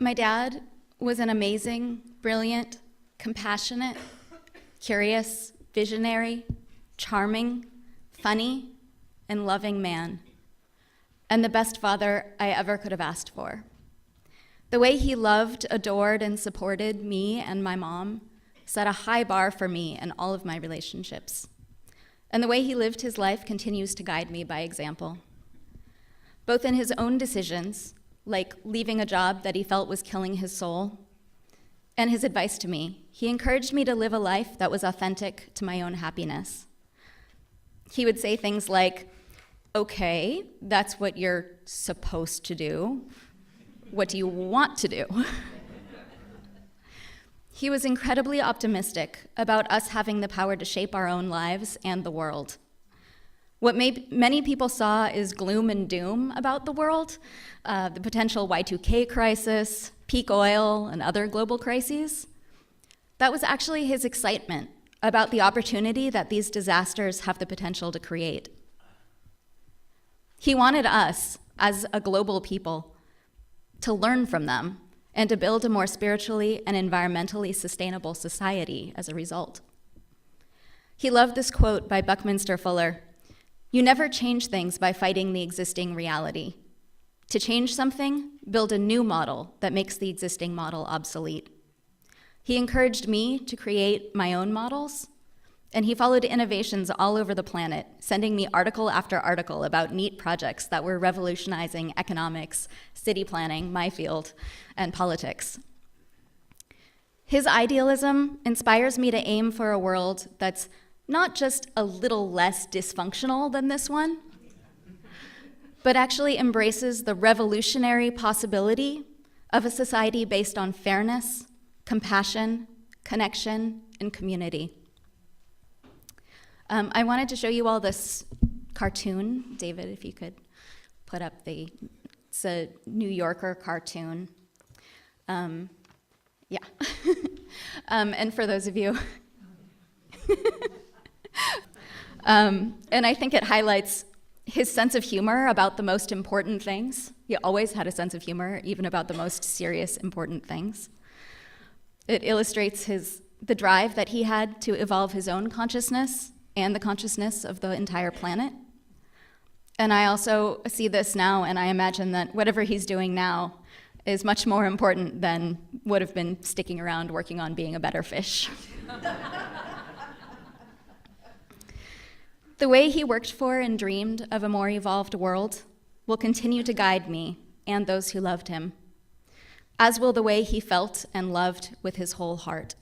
My dad was an amazing, brilliant, compassionate, curious, visionary, charming, funny, and loving man, and the best father I ever could have asked for. The way he loved, adored, and supported me and my mom set a high bar for me in all of my relationships. And the way he lived his life continues to guide me by example. Both in his own decisions, like leaving a job that he felt was killing his soul, and his advice to me, he encouraged me to live a life that was authentic to my own happiness. He would say things like, "Okay, that's what you're supposed to do. What do you want to do?" He was incredibly optimistic about us having the power to shape our own lives and the world. What many people saw is gloom and doom about the world, the potential Y2K crisis, peak oil, and other global crises. That was actually his excitement about the opportunity that these disasters have the potential to create. He wanted us, as a global people, to learn from them and to build a more spiritually and environmentally sustainable society as a result. He loved this quote by Buckminster Fuller: "You never change things by fighting the existing reality. To change something, build a new model that makes the existing model obsolete." He encouraged me to create my own models, and he followed innovations all over the planet, sending me article after article about neat projects that were revolutionizing economics, city planning, my field, and politics. His idealism inspires me to aim for a world that's not just a little less dysfunctional than this one, but actually embraces the revolutionary possibility of a society based on fairness, compassion, connection, and community. I wanted to show you all this cartoon. David, if you could put up it's a New Yorker cartoon. Yeah. And for those of you, and I think it highlights his sense of humor about the most important things. He always had a sense of humor, even about the most serious, important things. It illustrates the drive that he had to evolve his own consciousness and the consciousness of the entire planet. And I also see this now, and I imagine that whatever he's doing now is much more important than would have been sticking around working on being a better fish. The way he worked for and dreamed of a more evolved world will continue to guide me and those who loved him, as will the way he felt and loved with his whole heart.